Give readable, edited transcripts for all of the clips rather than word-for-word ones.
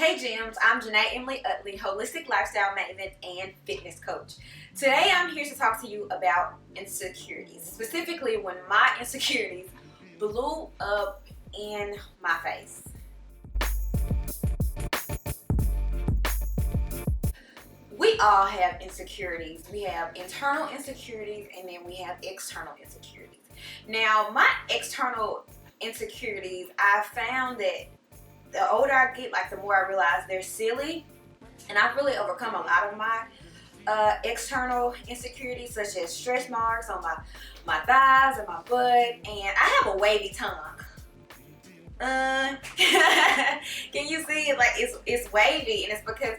Hey Gems, I'm Janae Emily Utley, holistic lifestyle maven and fitness coach. Today I'm here to talk to you about insecurities, specifically when my insecurities blew up in my face. We all have insecurities. We have internal insecurities and then we have external insecurities. Now, my external insecurities, I found that the older I get, the more I realize they're silly, and I've really overcome a lot of my external insecurities, such as stretch marks on my thighs and my butt, and I have a wavy tongue. Can you see it? It's wavy, and it's because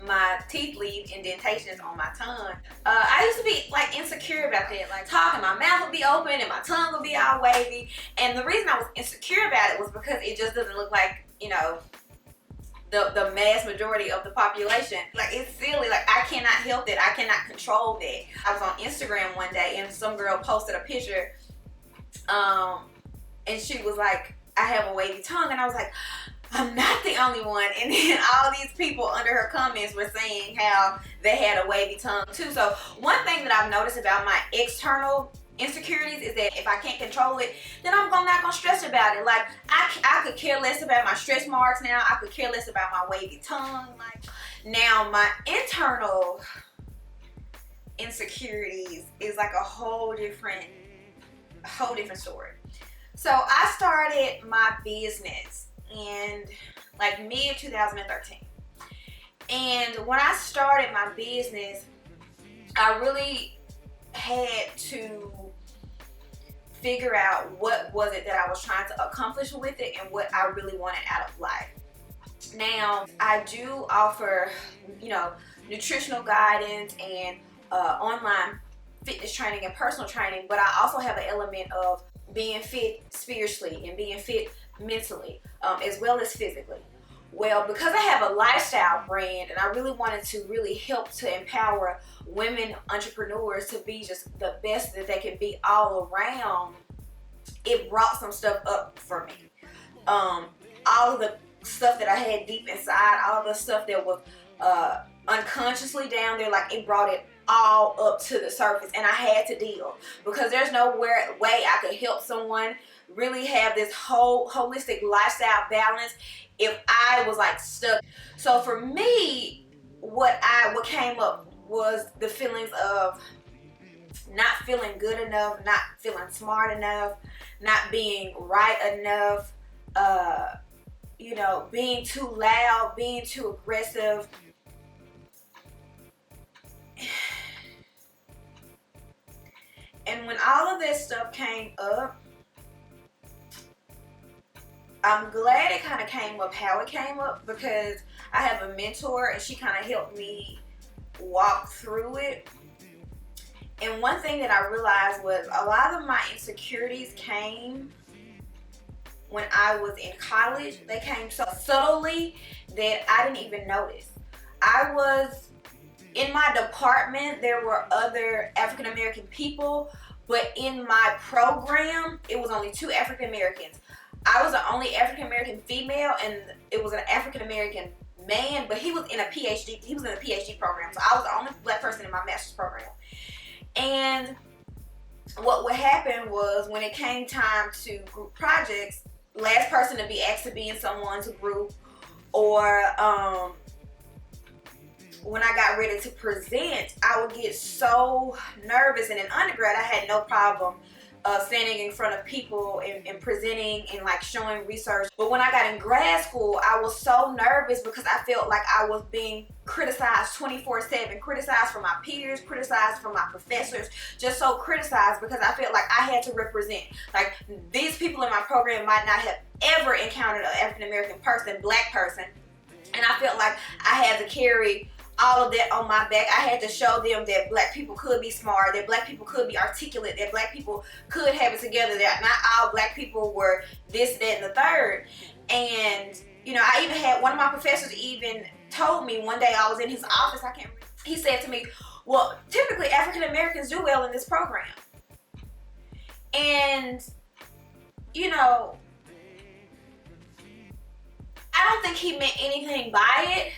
my teeth leave indentations on my tongue. I used to be insecure about that, talking, my mouth would be open and my tongue would be all wavy. And the reason I was insecure about it was because it just doesn't look like, the mass majority of the population. It's silly. I cannot help it. I cannot control that. I was on Instagram one day and some girl posted a picture, and she was like, I have a wavy tongue, and I was like, I'm not the only one. And then all these people under her comments were saying how they had a wavy tongue too. So one thing that I've noticed about my external insecurities is that if I can't control it, then I'm not gonna stress about it. I could care less about my stretch marks now. I could care less about my wavy tongue. Now my internal insecurities is a whole different story. So I started my business in mid 2013, and when I started my business, I really had to figure out what was it that I was trying to accomplish with it and what I really wanted out of life. Now I do offer nutritional guidance and online fitness training and personal training, but I also have an element of being fit spiritually and being fit mentally, as well as physically. Well, because I have a lifestyle brand and I really wanted to help to empower women entrepreneurs to be just the best that they can be all around, it brought some stuff up for me. All of the stuff that I had deep inside, all of the stuff that was unconsciously down there, it brought it all up to the surface, and I had to deal, because there's no way I could help someone really have this whole holistic lifestyle balance if I was stuck. So for me, what came up was the feelings of not feeling good enough, not feeling smart enough, not being right enough, being too loud, being too aggressive. And when all of this stuff came up, I'm glad it kind of came up how it came up, because I have a mentor and she kind of helped me walk through it. And one thing that I realized was a lot of my insecurities came when I was in college. They came so subtly that I didn't even notice. I was in my department, there were other African American people, but in my program, it was only 2 African Americans. I was the only African American female, and it was an African American man, but he was in a PhD. He was in a PhD program, so I was the only black person in my master's program. And what would happen was, when it came time to group projects, last person to be asked to be in someone's group, or when I got ready to present, I would get so nervous. And in undergrad, I had no problem standing in front of people and presenting and showing research. But when I got in grad school, I was so nervous because I felt like I was being criticized 24/7, criticized from my peers, criticized from my professors, just so criticized, because I felt like I had to represent. These people in my program might not have ever encountered an African American person, black person, and I felt like I had to carry all of that on my back. I had to show them that black people could be smart, that black people could be articulate, that black people could have it together, that not all black people were this, that, and the third. And I even had one of my professors even told me one day, I was in his office, he said to me, well, typically African Americans do well in this program. And I don't think he meant anything by it,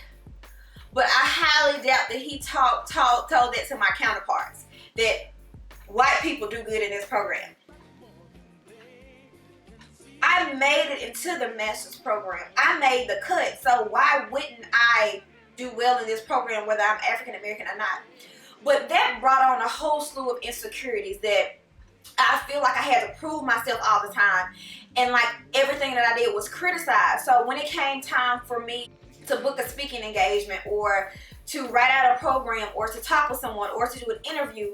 but I highly doubt that he told that to my counterparts, that white people do good in this program. I made it into the master's program. I made the cut, so why wouldn't I do well in this program whether I'm African American or not? But that brought on a whole slew of insecurities that I feel like I had to prove myself all the time, and like everything that I did was criticized. So when it came time for me to book a speaking engagement or to write out a program or to talk with someone or to do an interview,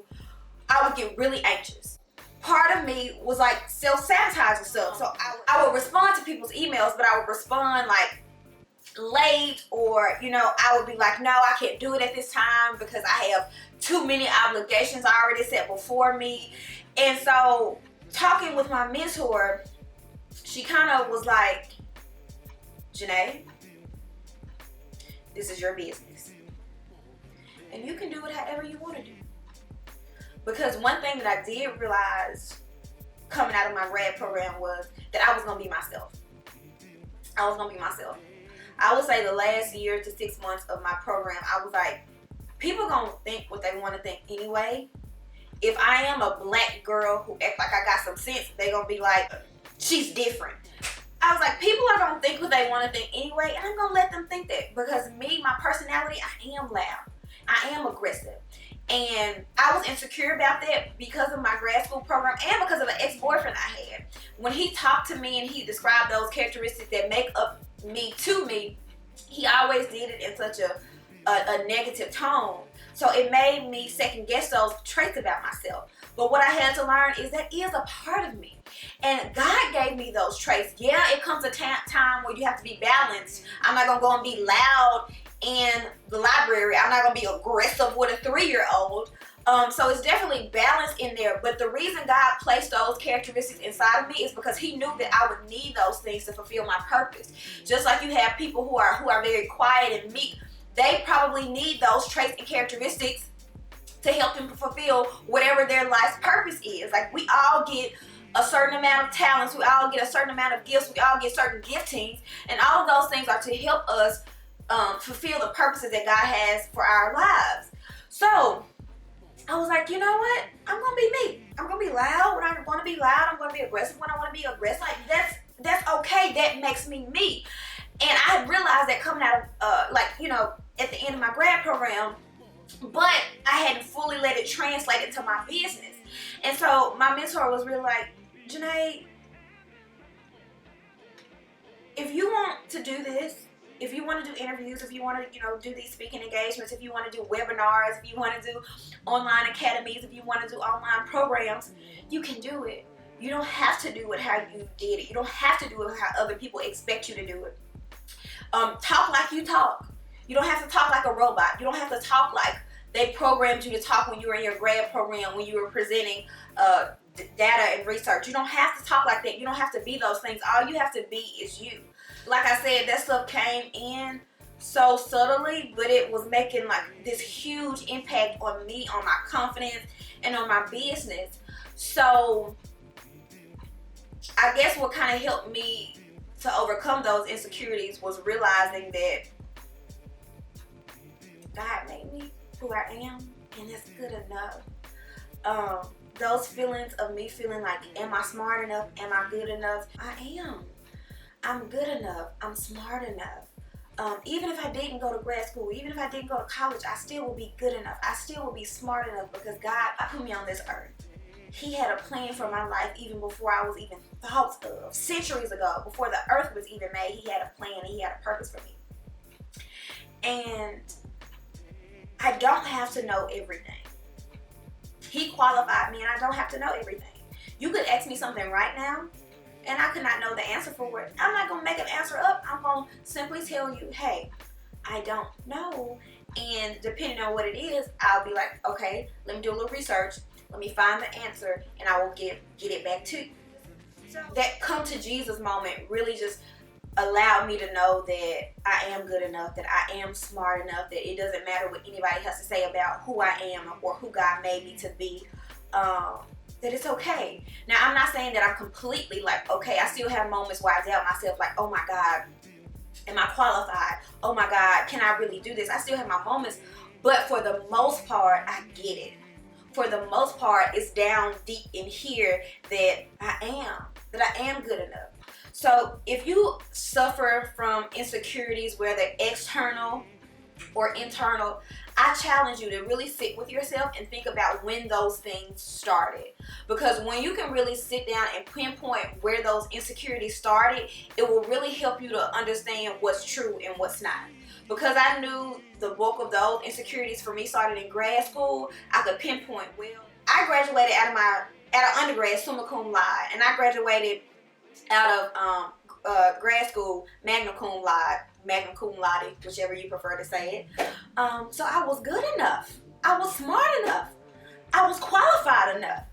I would get really anxious. Part of me was like self-sabotaging stuff. So I would respond to people's emails, but I would respond like late, or I would be like, no, I can't do it at this time because I have too many obligations already set before me. And so talking with my mentor, she kind of was like, Janae, this is your business and you can do it however you want to do. Because one thing that I did realize coming out of my grad program was that I was going to be myself. I would say the last year to 6 months of my program, I was like, people going to think what they want to think anyway. If I am a black girl who act like I got some sense, they going to be like, she's different. I was like, people are going to think what they want to think anyway, and I'm going to let them think that. Because me, my personality, I am loud. I am aggressive. And I was insecure about that because of my grad school program and because of an ex-boyfriend I had. When he talked to me and he described those characteristics that make up me to me, he always did it in such a negative tone. So it made me second guess those traits about myself. But what I had to learn is that is a part of me. And God gave me those traits. Yeah, it comes a time where you have to be balanced. I'm not going to go and be loud in the library. I'm not going to be aggressive with a 3-year-old. So it's definitely balance in there. But the reason God placed those characteristics inside of me is because he knew that I would need those things to fulfill my purpose. Just like you have people who are very quiet and meek, they probably need those traits and characteristics to help them fulfill whatever their life's purpose is. Like, we all get a certain amount of talents, we all get a certain amount of gifts, we all get certain giftings, and all of those things are to help us fulfill the purposes that God has for our lives. So I was like, you know what? I'm gonna be me. I'm gonna be loud when I want to be loud. I'm gonna be aggressive when I want to be aggressive. Like, that's okay. That makes me me. And I had realized that coming out of at the end of my grad program, but I hadn't fully let it translate into my business. And so my mentor was really like, Janae, if you want to do this, if you want to do interviews, if you want to, do these speaking engagements, if you want to do webinars, if you want to do online academies, if you want to do online programs, you can do it. You don't have to do it how you did it. You don't have to do it how other people expect you to do it. Talk like you talk. You don't have to talk like a robot. You don't have to talk like they programmed you to talk when you were in your grad program, when you were presenting data and research. You don't have to talk like that. You don't have to be those things. All you have to be is you. Like I said, that stuff came in so subtly, but it was making like this huge impact on me, on my confidence, and on my business. So I guess what kind of helped me to overcome those insecurities was realizing that God made me who I am, and that's good enough. Those feelings of me feeling like, am I smart enough? Am I good enough? I am. I'm good enough. I'm smart enough. Even if I didn't go to grad school, even if I didn't go to college, I still will be good enough. I still will be smart enough because God put me on this earth. He had a plan for my life even before I was even thought of. Centuries ago, before the earth was even made, he had a plan and he had a purpose for me. And I don't have to know everything. He qualified me and I don't have to know everything. You could ask me something right now and I could not know the answer for it. I'm not going to make an answer up. I'm going to simply tell you, hey, I don't know. And depending on what it is, I'll be like, okay, let me do a little research. Let me find the answer and I will get it back to you. So that come to Jesus moment really just allowed me to know that I am good enough, that I am smart enough, that it doesn't matter what anybody has to say about who I am or who God made me to be, that it's okay. Now, I'm not saying that I'm completely like, okay, I still have moments where I doubt myself, like, oh my God, Am I qualified? Oh my God, can I really do this? I still have my moments, but for the most part, I get it. For the most part, it's down deep in here that I am good enough. So if you suffer from insecurities, whether external or internal, I challenge you to really sit with yourself and think about when those things started. Because when you can really sit down and pinpoint where those insecurities started, it will really help you to understand what's true and what's not. Because I knew the bulk of those insecurities for me started in grad school, I could pinpoint, well, I graduated out of undergrad summa cum laude, and I graduated out of grad school magna cum laude, whichever you prefer to say it. So I was good enough. I was smart enough. I was qualified enough.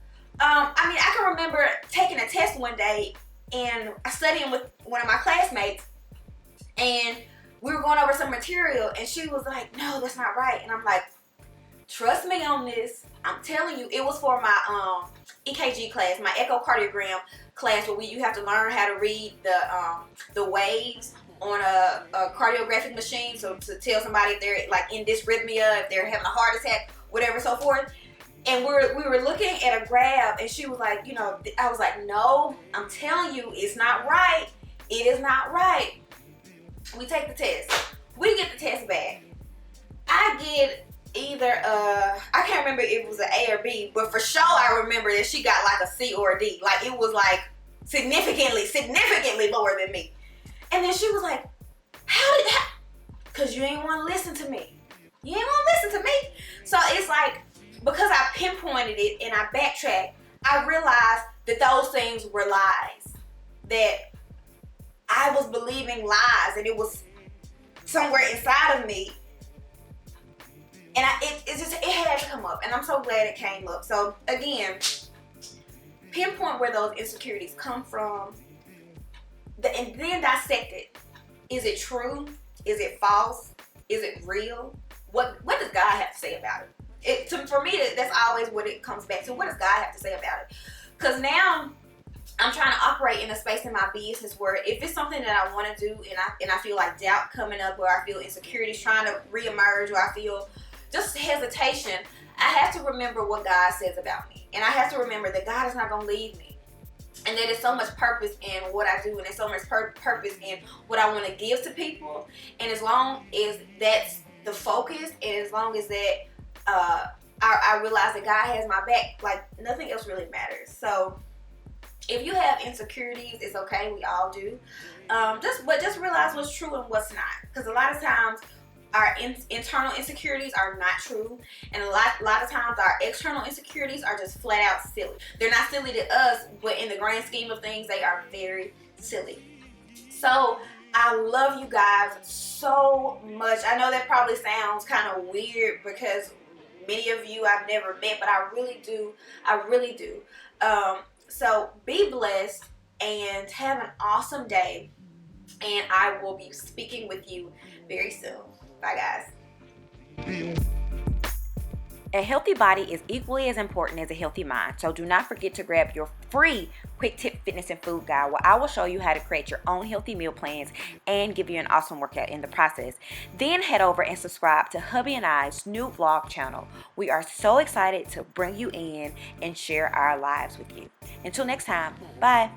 I can remember taking a test one day and studying with one of my classmates, and we were going over some material, and she was like, "No, that's not right." And I'm like, "Trust me on this. I'm telling you." It was for my EKG class, my echocardiogram class, where you have to learn how to read the waves on a cardiographic machine, so to tell somebody if they're like in dysrhythmia, if they're having a heart attack, whatever, so forth. And we were looking at a graph, and she was like, I was like, "No, I'm telling you, it's not right. It is not right." We take the test. We get the test back. I get either I can't remember if it was an A or B, but for sure I remember that she got like a C or a D. Like, it was like significantly lower than me. And then she was like, how? Because you ain't want to listen to me. You ain't want to listen to me. So it's like, because I pinpointed it and I backtracked, I realized that those things were lies. That I was believing lies, and it was somewhere inside of me. And it had to come up, and I'm so glad it came up. So again, pinpoint where those insecurities come from, and then dissect it. Is it true? Is it false? Is it real? What does God have to say about it? For me, that's always what it comes back to. What does God have to say about it? Because now I'm trying to operate in a space in my business where if it's something that I want to do, and I feel like doubt coming up, or I feel insecurities trying to reemerge, or I feel just hesitation, I have to remember what God says about me. And I have to remember that God is not going to leave me. And that there's so much purpose in what I do, and there's so much purpose in what I want to give to people. And as long as that's the focus, and as long as that I realize that God has my back, like, nothing else really matters. So if you have insecurities, it's okay. We all do. Just realize what's true and what's not. Because a lot of times our internal insecurities are not true, and a lot of times our external insecurities are just flat out silly. They're not silly to us, but in the grand scheme of things, they are very silly. So I love you guys so much. I know that probably sounds kind of weird because many of you I've never met, but I really do. I really do. So be blessed and have an awesome day, and I will be speaking with you very soon. Bye, guys. A healthy body is equally as important as a healthy mind, so do not forget to grab your free quick tip fitness and food guide, where I will show you how to create your own healthy meal plans and give you an awesome workout in the process. Then head over and subscribe to Hubby and I's new vlog channel. We are so excited to bring you in and share our lives with you. Until next time, bye.